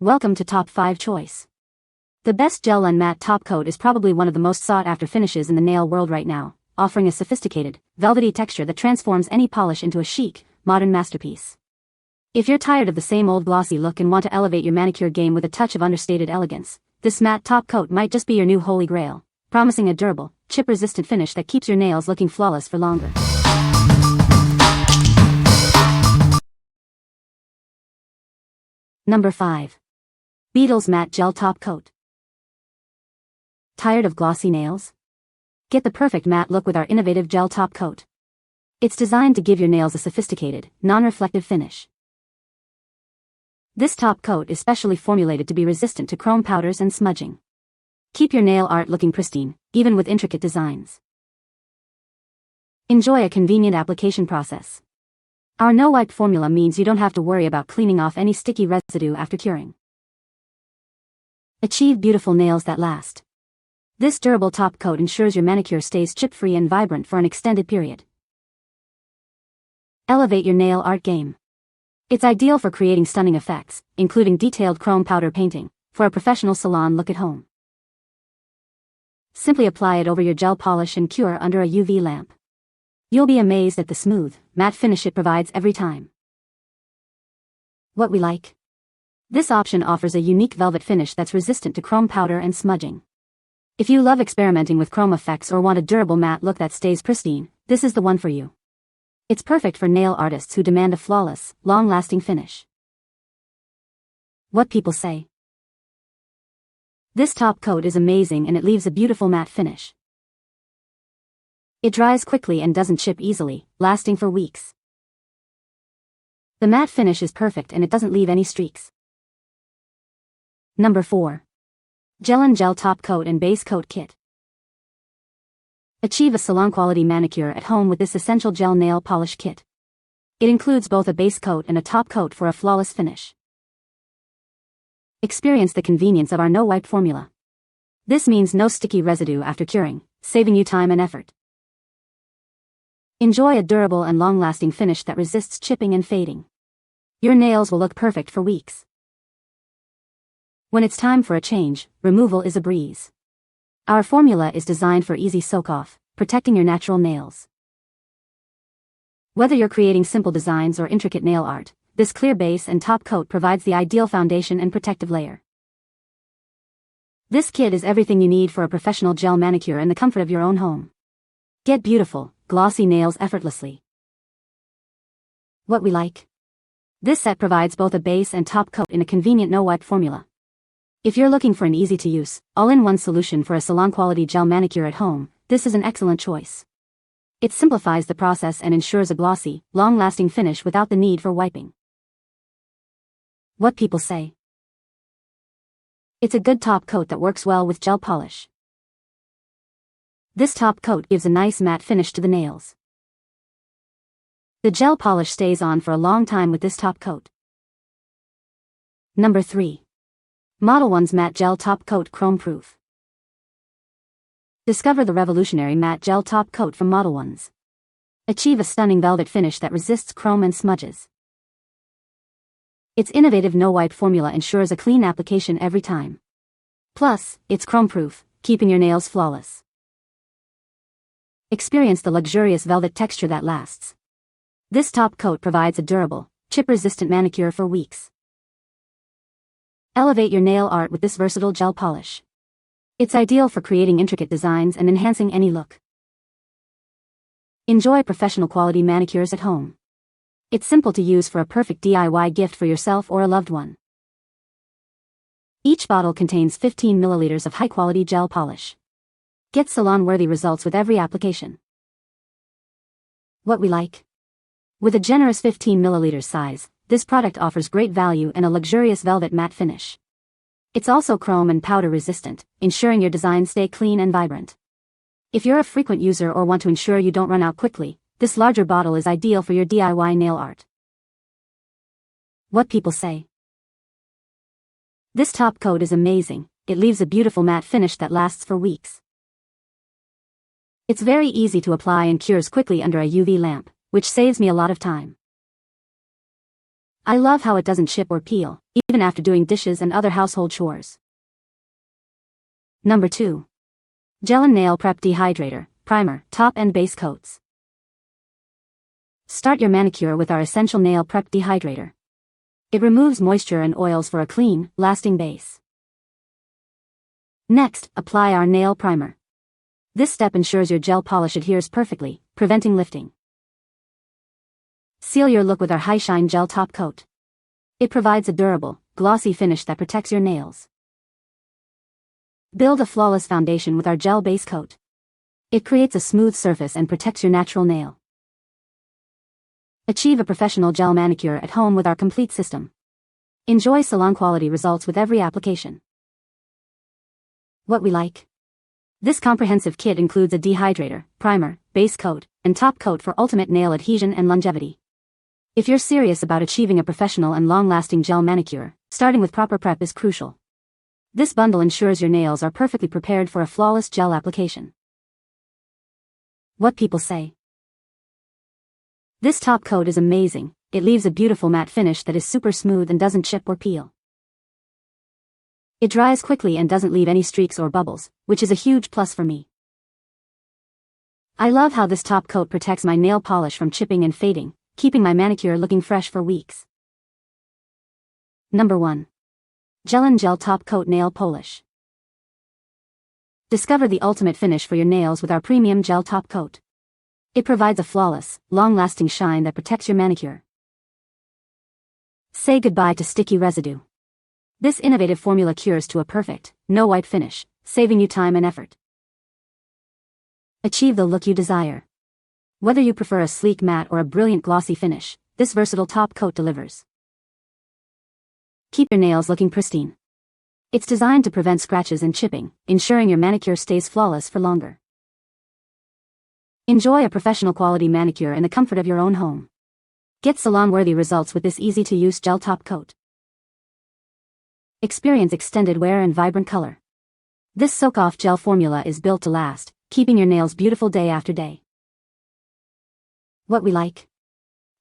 Welcome to Top 5 Choice. The best Gellen Matte Top Coat is probably one of the most sought-after finishes in the nail world right now, offering a sophisticated, velvety texture that transforms any polish into a chic, modern masterpiece. If you're tired of the same old glossy look and want to elevate your manicure game with a touch of understated elegance, this matte top coat might just be your new holy grail, promising a durable, chip-resistant finish that keeps your nails looking flawless for longer. Number 5. Beetles Matte Gel Top Coat. Tired of glossy nails? Get the perfect matte look with our innovative gel top coat. It's designed to give your nails a sophisticated, non-reflective finish. This top coat is specially formulated to be resistant to chrome powders and smudging. Keep your nail art looking pristine, even with intricate designs. Enjoy a convenient application process. Our no-wipe formula means you don't have to worry about cleaning off any sticky residue after curing. Achieve beautiful nails that last. This durable top coat ensures your manicure stays chip-free and vibrant for an extended period. Elevate your nail art game. It's ideal for creating stunning effects, including detailed chrome powder painting, for a professional salon look at home. Simply apply it over your gel polish and cure under a UV lamp. You'll be amazed at the smooth, matte finish it provides every time. What we like? This option offers a unique velvet finish that's resistant to chrome powder and smudging. If you love experimenting with chrome effects or want a durable matte look that stays pristine, this is the one for you. It's perfect for nail artists who demand a flawless, long-lasting finish. What people say? This top coat is amazing and it leaves a beautiful matte finish. It dries quickly and doesn't chip easily, lasting for weeks. The matte finish is perfect and it doesn't leave any streaks. Number 4. Gellen Gel Top Coat and Base Coat Kit. Achieve a salon-quality manicure at home with this essential gel nail polish kit. It includes both a base coat and a top coat for a flawless finish. Experience the convenience of our no-wipe formula. This means no sticky residue after curing, saving you time and effort. Enjoy a durable and long-lasting finish that resists chipping and fading. Your nails will look perfect for weeks. When it's time for a change, removal is a breeze. Our formula is designed for easy soak-off, protecting your natural nails. Whether you're creating simple designs or intricate nail art, this clear base and top coat provides the ideal foundation and protective layer. This kit is everything you need for a professional gel manicure in the comfort of your own home. Get beautiful, glossy nails effortlessly. What we like? This set provides both a base and top coat in a convenient no-wipe formula. If you're looking for an easy-to-use, all-in-one solution for a salon-quality gel manicure at home, this is an excellent choice. It simplifies the process and ensures a glossy, long-lasting finish without the need for wiping. What people say? It's a good top coat that works well with gel polish. This top coat gives a nice matte finish to the nails. The gel polish stays on for a long time with this top coat. Number 3. MODELONES Matte Gel Top Coat Chrome Proof. Discover the revolutionary matte gel top coat from MODELONES. Achieve a stunning velvet finish that resists chrome and smudges. Its innovative no-wipe formula ensures a clean application every time. Plus, it's chrome-proof, keeping your nails flawless. Experience the luxurious velvet texture that lasts. This top coat provides a durable, chip-resistant manicure for weeks. Elevate your nail art with this versatile gel polish. It's ideal for creating intricate designs and enhancing any look. Enjoy professional quality manicures at home. It's simple to use for a perfect DIY gift for yourself or a loved one. Each bottle contains 15 milliliters of high-quality gel polish. Get salon-worthy results with every application. What we like? With a generous 15 milliliters size, this product offers great value and a luxurious velvet matte finish. It's also chrome and powder resistant, ensuring your designs stay clean and vibrant. If you're a frequent user or want to ensure you don't run out quickly, this larger bottle is ideal for your DIY nail art. What people say? This top coat is amazing. It leaves a beautiful matte finish that lasts for weeks. It's very easy to apply and cures quickly under a UV lamp, which saves me a lot of time. I love how it doesn't chip or peel, even after doing dishes and other household chores. Number 2. Gellen Nail Prep Dehydrator, Primer, Top and Base Coats. Start your manicure with our Essential Nail Prep Dehydrator. It removes moisture and oils for a clean, lasting base. Next, apply our nail primer. This step ensures your gel polish adheres perfectly, preventing lifting. Seal your look with our High Shine Gel Top Coat. It provides a durable, glossy finish that protects your nails. Build a flawless foundation with our Gel Base Coat. It creates a smooth surface and protects your natural nail. Achieve a professional gel manicure at home with our complete system. Enjoy salon-quality results with every application. What we like. This comprehensive kit includes a dehydrator, primer, base coat, and top coat for ultimate nail adhesion and longevity. If you're serious about achieving a professional and long-lasting gel manicure, starting with proper prep is crucial. This bundle ensures your nails are perfectly prepared for a flawless gel application. What people say. This top coat is amazing. It leaves a beautiful matte finish that is super smooth and doesn't chip or peel. It dries quickly and doesn't leave any streaks or bubbles, which is a huge plus for me. I love how this top coat protects my nail polish from chipping and fading, keeping my manicure looking fresh for weeks. Number 1. Gellen Gel Top Coat Nail Polish. Discover the ultimate finish for your nails with our premium gel top coat. It provides a flawless, long-lasting shine that protects your manicure. Say goodbye to sticky residue. This innovative formula cures to a perfect, no-wipe finish, saving you time and effort. Achieve the look you desire. Whether you prefer a sleek matte or a brilliant glossy finish, this versatile top coat delivers. Keep your nails looking pristine. It's designed to prevent scratches and chipping, ensuring your manicure stays flawless for longer. Enjoy a professional quality manicure in the comfort of your own home. Get salon-worthy results with this easy-to-use gel top coat. Experience extended wear and vibrant color. This soak-off gel formula is built to last, keeping your nails beautiful day after day. What we like.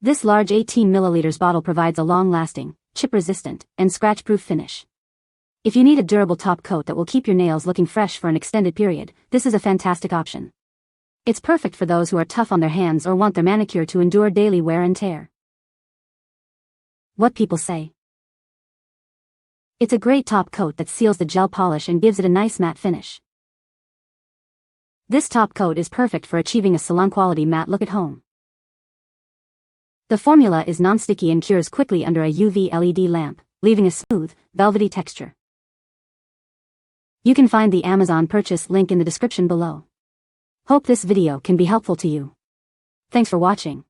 This large 18 ml bottle provides a long-lasting, chip-resistant, and scratch-proof finish. If you need a durable top coat that will keep your nails looking fresh for an extended period, this is a fantastic option. It's perfect for those who are tough on their hands or want their manicure to endure daily wear and tear. What people say. It's a great top coat that seals the gel polish and gives it a nice matte finish. This top coat is perfect for achieving a salon-quality matte look at home. The formula is non-sticky and cures quickly under a UV LED lamp, leaving a smooth, velvety texture. You can find the Amazon purchase link in the description below. Hope this video can be helpful to you. Thanks for watching.